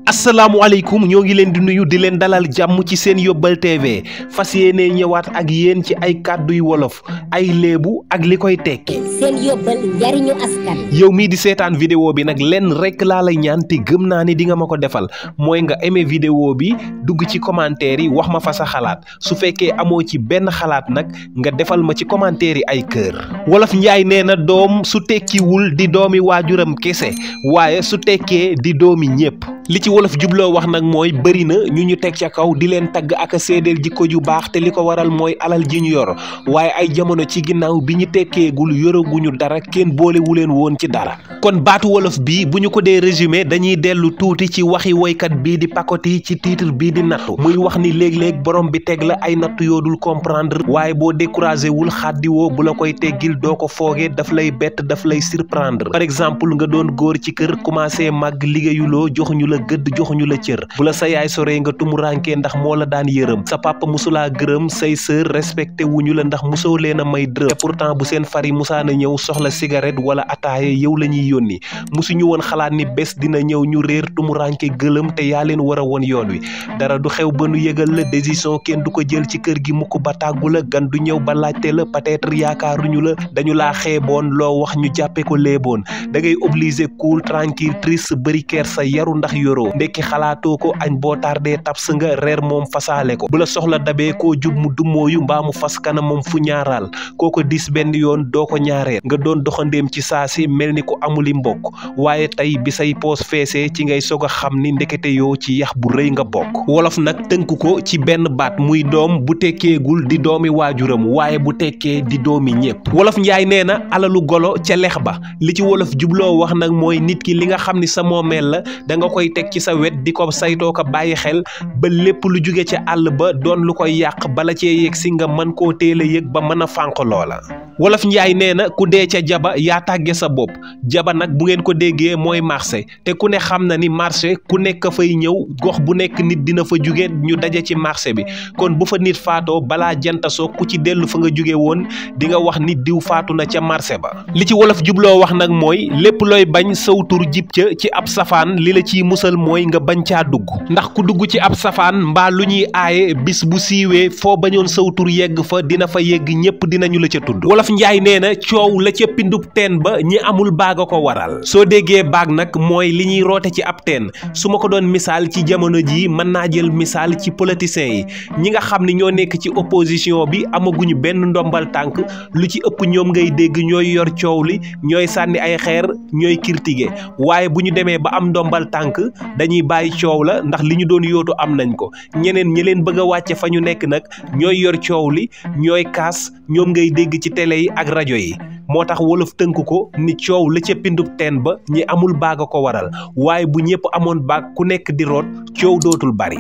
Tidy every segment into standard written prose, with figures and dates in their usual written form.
asalaamaaleykum ñoo ngi leen di nuyu di leen dalal jàmm ci seen yóbbal TV fas yéene ñëwaat ak yéen ci ay kàdduy wolof ay léebu ak li koy tekki. seen yóbbal njariñu askan. yow mii di seetaan vidéo bi nag lenn rek laa lay ñaan te gëm naa ne di nga ma ko defal mooy nga aimé vidéo bi dugg ci commentaire yi wax ma fa sa xalaat su fekkee amoo ci benn xalaat nag nga defal ma ci commentaire yi ay kër. wolof njaay nee na doom su tekkiwul di doomi waajuram kese waaye su tekkee di doomi ñépp. li ci wolof jubloo wax nag mooy bëri na ñu teg ca kaw di leen tagg ak a séedeel jikko ju baax te li ko waral mooy alal ji ñu yor waaye ay jamono ci ginnaaw bi ñu tekkeegul yoraguñu dara kenn boolewu leen woon ci dara. kon baatu wolof bi bu ñu ko dee résumé dañuy dellu tuuti ci waxi woykat bii di Pacotille ci titre bii di nattu muy wax ni léeg-léeg borom bi teg la ay nattu yoo dul comprendre waaye boo découragé wul xàddiwoo bu la koy teggil doo ko foogee daf lay bett daf lay surprendre. par exemple nga doon góor ci kër commencé màgg liggéeyuloo joxuñu la gëdd joxuñu la cër bu la sa yaay soree nga tumuraanke ndax moo la daan yërëm sa papa musulaa gërëm say sœur respecté wuñu la ndax musoo leen a may dërëm te pourtant bu seen fari musaana ñëw soxla cigarette wala ataaye yow la ñuy yónni musuñu woon xalaat ni bés dina ñëw ñu réer tumuraanke gëlëm te yaa leen war a woon yoon wi dara du xew ba nu yëgal la décision kenn du ko jël ci kër gi mukk ba tàggu la gan du ñëw ba laajte la peut-être yaakaaruñu la dañu laa xeeboon loo wax ñu jàppe ko léeboon da ngay obligé cool tranquille triste bëri ker sa yaru ndax yoroo ndekki xalaatoo ko añ boo tardee tabs nga reer moom fasaale ko bu la soxla dabee koo jub mu dummóoyu mbaa mu fas kana moom fu ñaaraal kooko dis benn yoon doo ko ñaareel nga doon doxandéem ci saasi mel ni ku amuli mbokk waaye tey bi say poos feesee ci ngay soog a xam ni ndekete yoo ci yax bu rëy nga bokk wolof nag tënk ko ci benn baat muy doom bu tekkeegul di doomi waajuram waaye bu tekkee di doomi ñépp wolof njaay nee na alalu golo ca lex ba li ci wolof jubloo wax nag mooy nit ki li nga xam ni sa moomeel la da nga koy teg ci sa wet di ko saytoo ko bàyyi xel ba lépp lu jóge ca àll ba doon lu koy yàq bala cee yegg si nga mën koo teel a yëg ba mën a fànq loola wolof njaay nee na ku dee ca jaba yaa tàgge sa bopp jaba nag bu ngeen ko déggee mooy marché te ku ne xam na ni marché ku nekk fay ñëw gox bu nekk nit dina fa jóge ñu daje ci marché bi kon bu fa nit faatoo balaa janta soo ku ci dellu fa nga jóge woon di nga wax nit diw faatu na ca marché ba li ci wolof jubloo wax nag mooy lépp looy bañ sawtur jib ca ci ab safaan li la ciy musal mooy nga bañ caa dugg ndax ku dugg ci ab safaan mbaa lu ñuy aaye bis bu siiwee foo bañoon sawtur yegg fa dina fa yegg ñépp dinañu la ca tudd wolof njaay nee na coow la ca pindub teen ba ñi amul baag a ko waral soo déggee baag nag mooy li ñuy roote ci ab teen su ma ko doon misaal ci jamono jii mën naa jël misaal ci politiciens yi ñi nga xam ni ñoo nekk ci opposition bi amaguñu benn ndombal tànk lu ci ëpp ñoom ngay dégg ñooy yor coow li ñooy sànni ay xeer ñooy critiquer waaye bu ñu demee ba am ndombal tànk dañuy bàyyi coow la ndax li ñu doon yóotu am nañ ko ñeneen ñi leen bëgg a wàcce fa ñu nekk nag ñooy yor coow li ñooy kaas ñoom ngay dégg ci télé yi ak rajo yi moo tax wolof tënk ko ni coow la ca pindub teen ba ñi amul baag a ko waral waaye bu ñépp amoon baag ku nekk di root coow dootul bari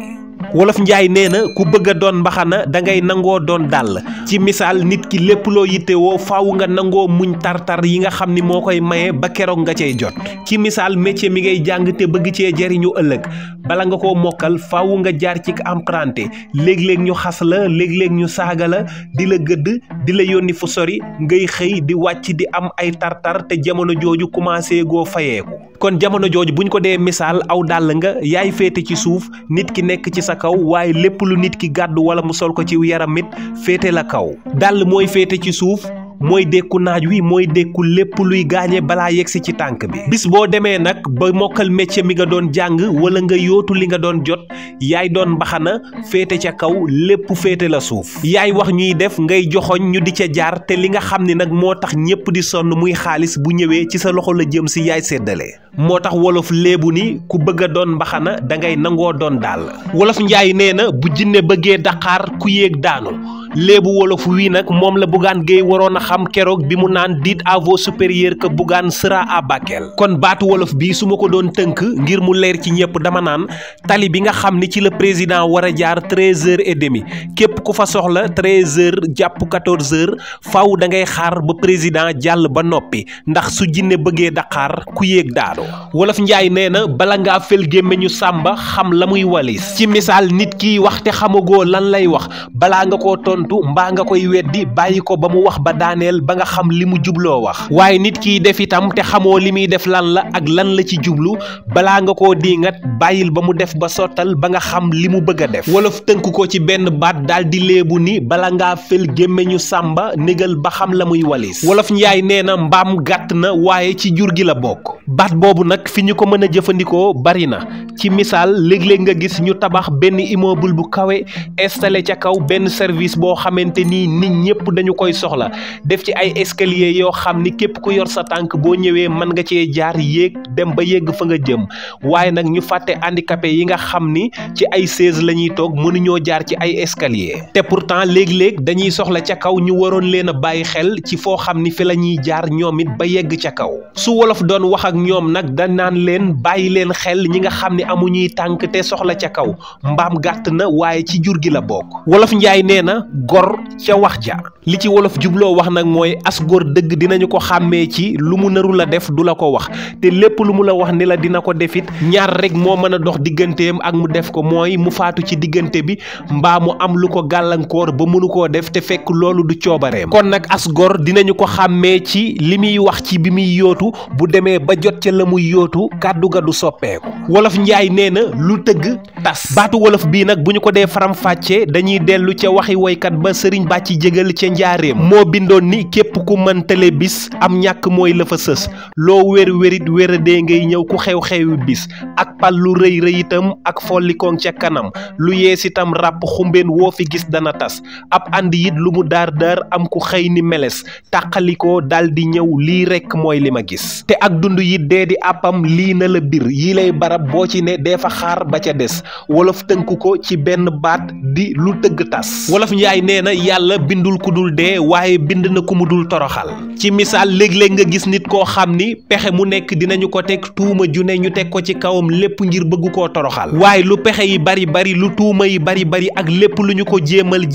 wolof njaay nee na ku bëgg a doon mbaxana da ngay nangoo doon dàll ci misaal nit ki lépp loo yittewoo faaw nga nangoo muñ tar-tar yi nga xam ni moo koy maye ba keroog nga cay jot ci misaal métier mi ngay jàng te bëgg cee jariñu ëllëg bala nga koo mokkal faaw nga jaar ci emprunté léeg-léeg ñu xas la léeg-léeg ñu saaga la di la gëdd di la yónni fu sori ngay xëy di wàcc di am ay tar-tar te jamono jooju commencé goo fayeeku kon jamono jooju buñ ko dee misaal aw dàll nga yaay féete ci suuf nit ki nekk ci sa kaw waaye lépp lu nit ki gàddu wala mu sol ko ci yaram it féete la kaw dàll mooy féete ci suuf mooy dékku naaj wi mooy dékku lépp luy gaañe balaa yegsi ci tànk bi bis boo demee nag ba mokkal métier mi nga doon jàng wala nga yootu li nga doon jot yaay doon mbaxana féete ca kaw lépp féete la suuf yaay wax ñuy def ngay joxoñ ñu di ca jaar te li nga xam ni nag moo tax ñépp di sonn muy xaalis bu ñëwee ci sa loxo la jëm si yaay séddale moo tax wolof léebu ni ku bëgg a doon mbaxana da ngay nangoo doon daal wolof njaay nee na bu jinne bëggee daqaar ku yéeg daanu léebu wolof wii nag moom la Bougane Gueye waroon a xam keroog bi mu naan dites à vos supérieurs que Bougane sera à Bakel kon baatu wolof bi su ma ko doon tënk ngir mu leer ci ñëpp dama naan tali bi nga xam ni ci la président war a jaar 13h30 képp ku fa soxla 13h jàpp 14h faaw da ngay xaar ba président jàll ba noppi ndax su jinne bëggee daqaar ku yéeg daanu wolof njaay nee na bala ngaa fel gémmeñu sàmba xam la muy walis ci misaal nit kiy wax te xamagoo lan lay wax balaa nga koo tontu tontu mbaa nga koy weddi bàyyi ko ba mu wax ba daaneel ba nga xam li mu jubloo wax. waaye nit kiy def itam te xamoo li muy def lan la ak lan la ci jublu balaa nga koo diingat bàyyil ba mu def ba sottal ba nga xam li mu bëgg a def. wolof tënk ko ci benn baat daal di léebu ni bala ngaa fël gémmeñu sàmba négal ba xam la muy walis. wolof njaay nee na mbaam gàtt na waaye ci jur gi la bokk. baat boobu nag fi ñu ko mën a jëfandikoo bari na ci misaal léeg-léeg nga gis ñu tabax benn immeuble bu kawe installé ca kaw benn service boo xamante ni nit ñëpp dañu koy soxla def ci ay escalier yoo xam ni képp ku yor sa tànk boo ñëwee mën nga cee jaar yéeg dem ba yegg fa nga jëm waaye nag ñu fàtte handicapé yi nga xam ni ci ay chaise la ñuy toog mënuñoo jaar ci ay escalier te pourtant léeg-léeg dañuy soxla ca kaw ñu waroon leen a bàyyi xel ci foo xam ni fi la ñuy jaar ñoom it ba yegg ca kaw. su wolof doon wax ak ñoom nag da naan leen bàyyi leen xel ñi nga xam ne amuñuy tànk te soxla ca kaw mbaam gàtt na waaye ci jur gi la bokk. wolof njaay nee na gor ca wax ja li ci wolof jubloo wax nag mooy as góor dëgg dinañu ko xàmmee ci lu mu naru la def du la ko wax te lépp lu mu la wax ni la dina ko defit ñaar rek moo mën a dox digganteem ak mu def ko mooy mu faatu ci diggante bi mbaa mu am lu ko gàllankoor ba mënu koo def te fekk loolu du coobareem. kon nag as góor dinañu ko xàmmee ci li muy wax ci bi muy yootu bu demee ba jot ca la muy yootu kàddu ga du soppeeku. wolof njaay nee na lu tëgg tas baatu wolof bii nag bu ñu ko dee faram-fàccee dañuy dellu ca waxi woykat ba sëriñ bàcci jégal ca njaareem moo bindoon ni képp ku mën tële bis am ñàkk mooy la fa sës loo wér wérit wéradee ngay ñëw ku xew-xewi bis ak pal lu rëy rëy itam ak follikoŋ ca kanam lu yees itam ràpp xumbeen woo fi gis dana tas ab ànd it lu mu daar daar am ku xëy ni meles tàqalikoo dal di ñëw lii rekk mooy li ma gis te ak dund it dee di àppam lii na la bir yi lay barab boo ci ne dee fa xaar ba ca des wolof tënk ko ci benn baat di lu tëgg tas. wolof njaay nee na yàlla bindul ku dul dee waaye bind na ku mu dul toroxal ci misaal léeg-léeg nga gis nit koo xam ni pexe mu nekk dinañu ko teg tuuma ju ne ñu teg ko ci kawam lépp ngir bëgg koo toroxal waaye lu pexe yi bari bari lu tuuma yi bari bari ak lépp lu ñu ko jéemal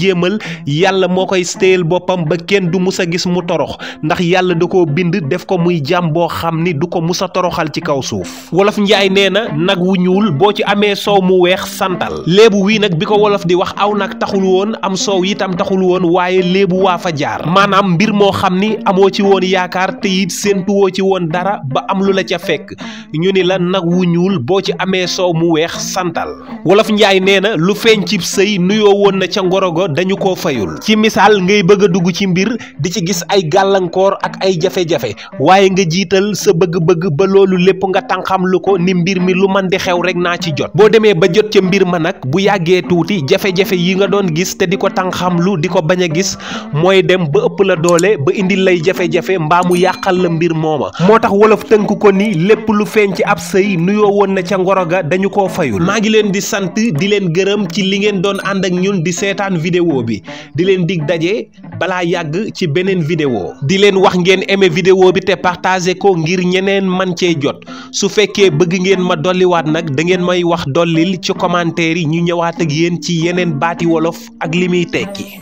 yàlla moo koy stéyal boppam ba kenn du mus a gis mu torox ndax yàlla da koo bind def ko muy jàmm boo xam ni du ko mus a toroxal ci kaw suuf. wolof njaay nee na nag wu ñuul boo ci amee soow mu weex santal léebu wii nag bi ko wolof di wax aw nag taxul woon am soow itam taxul woon waaye léebu waa fa jaar maanaam mbir moo xam ni amoo ci woon yaakaar te it séentuwoo ci woon dara ba am lu la ca fekk ñu ni la nag wu ñuul boo ci amee soow mu weex santal. wolof njaay nee na lu feeñ cib sëy nuyoo woon na ca ngorogo dañu koo fayul ci misaal ngay bëgg a dugg ci mbir di ci gis ay gàllankoor ak ay jafe-jafe waaye nga jiital sa bëgg-bëgg ba loolu lépp nga tànqam lu ko ni mbir mi lu man di xew rek naa ci jot boo demee ba jot ca mbir ma nag bu yàggee tuuti jafe-jafe yi nga doon gis te di ko tànqam lu di ko bañ a gis mooy dem ba ëpp la doole ba indil lay jafe-jafe mbaa mu yàqal la mbir mooma moo tax wolof tënk ko ni lépp lu feeñ ci ab sëy nuyoo woon na ca ngoroga dañu koo fayul. maa ngi leen di sant di leen gërëm ci li ngeen doon ànd ak ñun di seetaan vidéo bi di leen dig daje balaa yàgg ci beneen vidéo di leen wax ngeen aimé vidéo bi te partagé ko ngir ñeneen man cee jot su fekkee bëgg ngeen ma dolliwaat nag da ngeen may wax dollil ci commentaire yi ñu ñëwaat ak yéen ci yeneen baati wolof ak li muy tekki.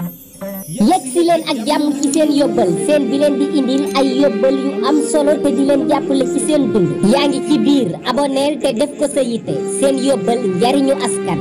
yegg si leen ak jàmm ci seen yóbbal seen bi leen di indil ay yóbbal yu am solo te di leen jàppale ci seen dund yaa ngi ci biir aboneel te def ko sa yitte seen yóbbal njariñu askan